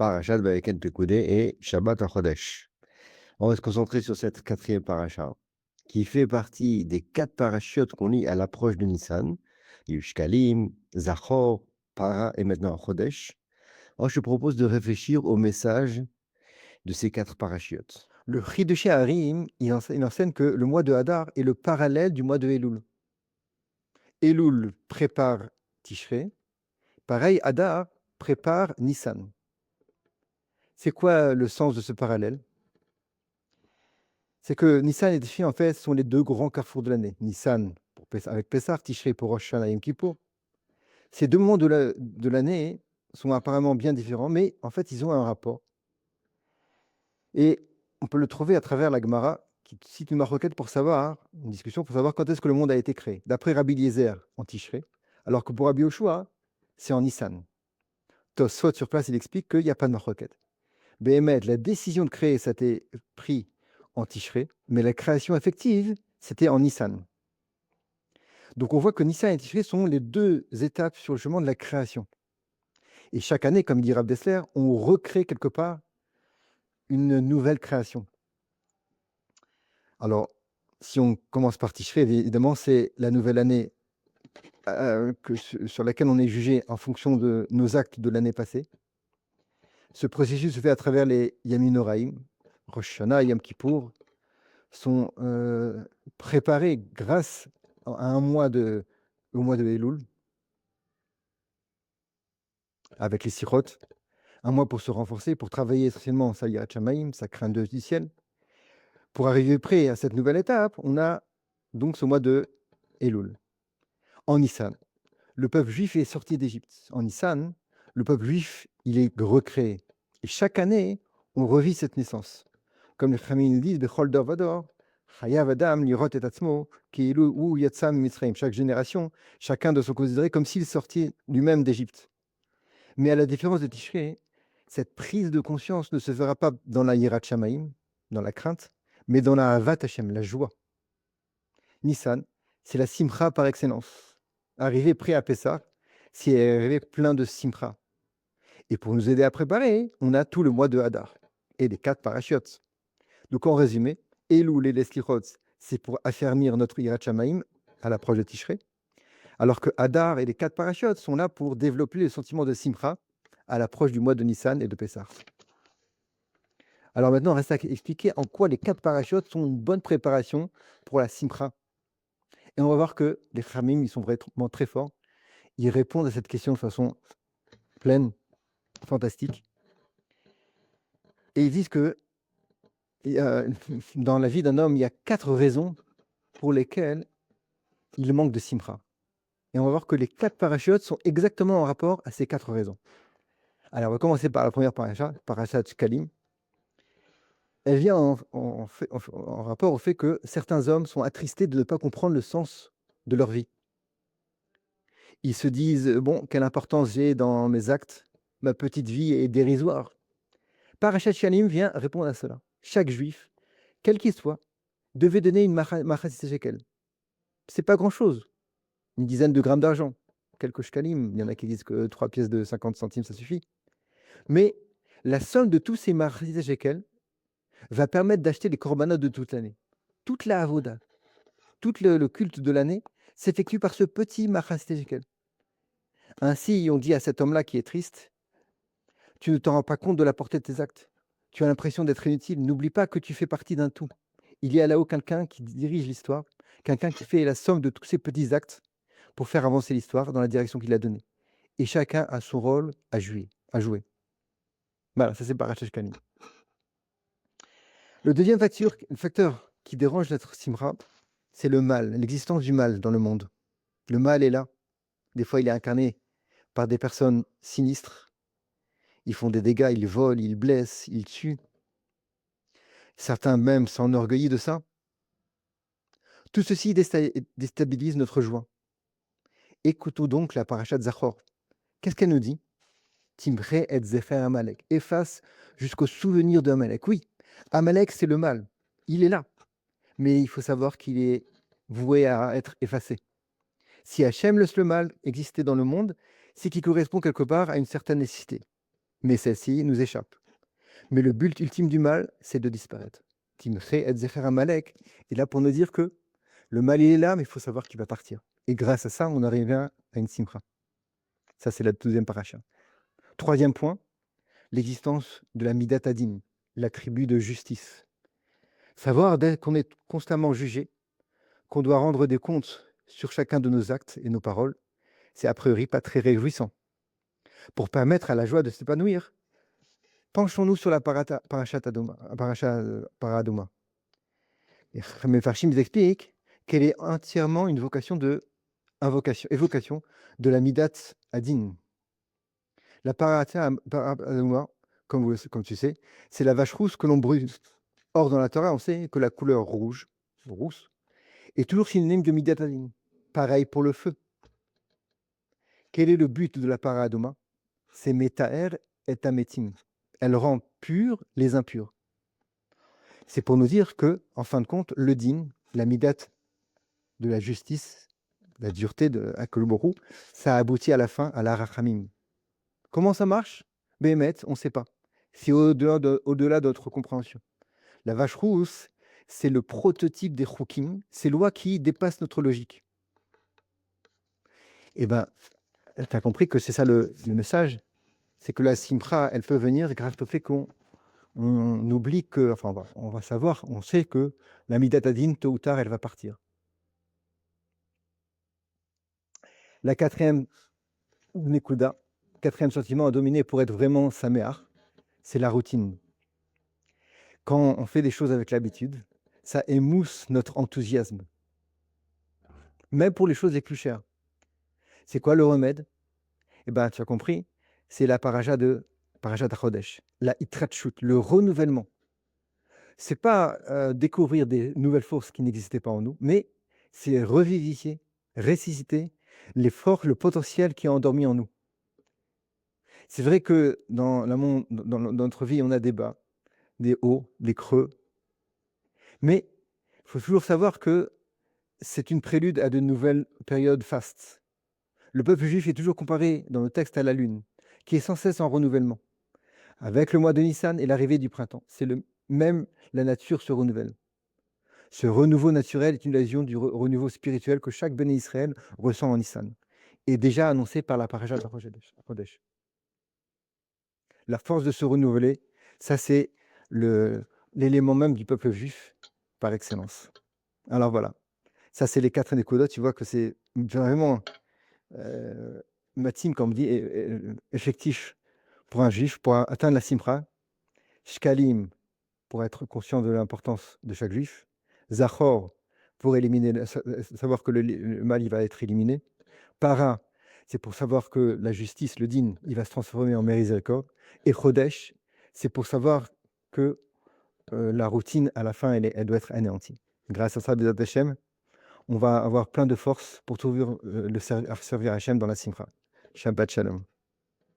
Parashat Vaïkhet Pekudé et Shabbat HaChodesh. On va se concentrer sur cette quatrième paracha, qui fait partie des 4 parachutes qu'on lit à l'approche de Nissan. Il y a eu Shkalim, Zachor, Para et maintenant Chodesh. Alors, je te propose de réfléchir au message de ces 4 parachutes. Le Chidushé Harim, il enseigne que le mois de Hadar est le parallèle du mois de Elul. Elul prépare Tishré. Pareil, Hadar prépare Nissan. C'est quoi le sens de ce parallèle? C'est que Nissan et Tishré, en fait, sont les deux grands carrefours de l'année. Nissan avec Pessah, Tishré pour Rosh Hashanah et Yom Kippour. Ces deux moments de l'année sont apparemment bien différents, mais en fait, ils ont un rapport. Et on peut le trouver à travers la Gemara, qui cite une maroquette pour savoir, une discussion pour savoir quand est-ce que le monde a été créé. D'après Rabbi Eliezer, en Tishré, alors que pour Rabbi Yoshua, c'est en Nissan. Tosfot, sur place, il explique qu'il n'y a pas de maroquette. Béhémet, la décision de créer, ça a été pris en Tishré, mais la création effective, c'était en Nissan. Donc on voit que Nissan et Tishré sont les deux étapes sur le chemin de la création. Et chaque année, comme dit Rav Dessler, on recrée quelque part une nouvelle création. Alors, si on commence par Tishré, évidemment, c'est la nouvelle année sur laquelle on est jugé en fonction de nos actes de l'année passée. Ce processus se fait à travers les Yamin Noraim, Rosh Hashanah et Yom Kippour, sont préparés grâce à au mois de Elul, avec les sirotes, un mois pour se renforcer, pour travailler essentiellement sa Yirat Shamayim, sa crainte du ciel. Pour arriver prêt à cette nouvelle étape, on a donc ce mois de Elul. En Nissan, le peuple juif est sorti d'Égypte. En Nissan, le peuple juif, il est recréé. Et chaque année, on revit cette naissance. Comme les Chachamim nous disent, Bechol dor vador, chayav adam lirot et atzmo, ki'ilu hu yatsa mitzrayim. Chaque génération, chacun doit se considérer comme s'il sortait lui-même d'Égypte. Mais à la différence de Tishré, cette prise de conscience ne se fera pas dans la yirat shamayim, dans la crainte, mais dans la havat Hashem, la joie. Nissan, c'est la simcha par excellence. Arriver prêt à Pessah, c'est arriver plein de simcha. Et pour nous aider à préparer, on a tout le mois de Hadar et les 4 parachutes. Donc en résumé, Elul et les Slichot, c'est pour affermir notre Yirat Shamayim à l'approche de Tishré, alors que Hadar et les 4 parachutes sont là pour développer le sentiment de simcha à l'approche du mois de Nissan et de Pessah. Alors maintenant, il reste à expliquer en quoi les 4 parachutes sont une bonne préparation pour la simcha. Et on va voir que les Khamim, ils sont vraiment très forts. Ils répondent à cette question de façon pleine, fantastique. Et ils disent que dans la vie d'un homme, il y a 4 raisons pour lesquelles il manque de simcha. Et on va voir que les 4 parachutes sont exactement en rapport à ces 4 raisons. Alors, on va commencer par la première paracha, parachat Shkalim. Elle vient en rapport au fait que certains hommes sont attristés de ne pas comprendre le sens de leur vie. Ils se disent, bon, quelle importance j'ai dans mes actes, ma petite vie est dérisoire. Parashat Shkalim vient répondre à cela. Chaque juif, quel qu'il soit, devait donner une machatzit shekel. C'est pas grand-chose, une dizaine de grammes d'argent, quelques shkalim. Il y en a qui disent que 3 pièces de 50 centimes, ça suffit. Mais la somme de tous ces machatzit shekel va permettre d'acheter les korbanot de toute l'année. Toute la avoda, tout le culte de l'année s'effectue par ce petit machatzit shekel. Ainsi, on dit à cet homme-là qui est triste, tu ne t'en rends pas compte de la portée de tes actes. Tu as l'impression d'être inutile. N'oublie pas que tu fais partie d'un tout. Il y a là-haut quelqu'un qui dirige l'histoire, quelqu'un qui fait la somme de tous ces petits actes pour faire avancer l'histoire dans la direction qu'il a donnée. Et chacun a son rôle à jouer. Voilà, ça c'est Parashat Shkalim. Le deuxième facteur qui dérange notre simra, c'est le mal, l'existence du mal dans le monde. Le mal est là. Des fois, il est incarné par des personnes sinistres. Ils font des dégâts, ils volent, ils blessent, ils tuent. Certains même s'enorgueillissent de ça. Tout ceci déstabilise notre joie. Écoutons donc la parashat Zachor. Qu'est-ce qu'elle nous dit? Timbre et Zefer Amalek. Efface jusqu'au souvenir de Amalek. Oui, Amalek, c'est le mal. Il est là. Mais il faut savoir qu'il est voué à être effacé. Si Hachem laisse le mal exister dans le monde, c'est qu'il correspond quelque part à une certaine nécessité. mais celle-ci nous échappe. Mais le but ultime du mal, c'est de disparaître. Timché et Zecher Amalek est là pour nous dire que le mal, il est là, mais il faut savoir qu'il va partir. Et grâce à ça, on arrive à une simcha. Ça, c'est la deuxième paracha. Troisième point, l'existence de la Midat Adin, l'attribut de justice. Savoir dès qu'on est constamment jugé, qu'on doit rendre des comptes sur chacun de nos actes et nos paroles, c'est a priori pas très réjouissant. Pour permettre à la joie de s'épanouir, penchons-nous sur la parashat Paradoma. Et Mefarshim explique qu'elle est entièrement une évocation de la Midat Adin. La Paradoma, comme tu sais, c'est la vache rousse que l'on brûle. Or, dans la Torah, on sait que la couleur rousse, est toujours synonyme de Midat Adin. Pareil pour le feu. Quel est le but de la Paradoma? C'est Metaer et Ametim. Elle rend purs les impurs. C'est pour nous dire que, en fin de compte, le din, la midat de la justice, la dureté de Akolboru, ça aboutit à la fin à la rachamim. Comment ça marche? Béhémet, on ne sait pas. C'est au-delà de notre compréhension. La vache rousse, c'est le prototype des chukim, ces lois qui dépassent notre logique. Eh bien, tu as compris que c'est ça le message, c'est que la simcha, elle peut venir grâce au fait qu'on oublie que, enfin, on va savoir, on sait que la midat adin, tôt ou tard, elle va partir. La quatrième nekuda, quatrième sentiment à dominer pour être vraiment saméach, c'est la routine. Quand on fait des choses avec l'habitude, ça émousse notre enthousiasme, même pour les choses les plus chères. C'est quoi le remède? Eh bien, tu as compris, c'est la parashat HaChodesh, la hitratshut, le renouvellement. C'est pas découvrir des nouvelles forces qui n'existaient pas en nous, mais c'est revivifier, ressusciter les forces, le potentiel qui est endormi en nous. C'est vrai que dans notre vie, on a des bas, des hauts, des creux, mais il faut toujours savoir que c'est une prélude à de nouvelles périodes fastes. Le peuple juif est toujours comparé dans le texte à la lune, qui est sans cesse en renouvellement. Avec le mois de Nissan et l'arrivée du printemps, même la nature se renouvelle. Ce renouveau naturel est une allusion du renouveau spirituel que chaque Béné Israël ressent en Nissan, et déjà annoncé par la parashat HaChodesh. La force de se renouveler, ça c'est l'élément même du peuple juif par excellence. Alors voilà, ça c'est les 4 Nekodot, tu vois que c'est vraiment matim, comme on dit, effectif pour un juif, pour atteindre la simra, shkalim, pour être conscient de l'importance de chaque juif, zachor, pour savoir que le mal il va être éliminé, para, c'est pour savoir que la justice, le din, il va se transformer en miséricorde, et chodesh, c'est pour savoir que la routine, à la fin, elle doit être anéantie. Grâce à ça, Bézat Hashem, on va avoir plein de force pour toujours servir Hashem dans la simcha. Shabbat Shalom.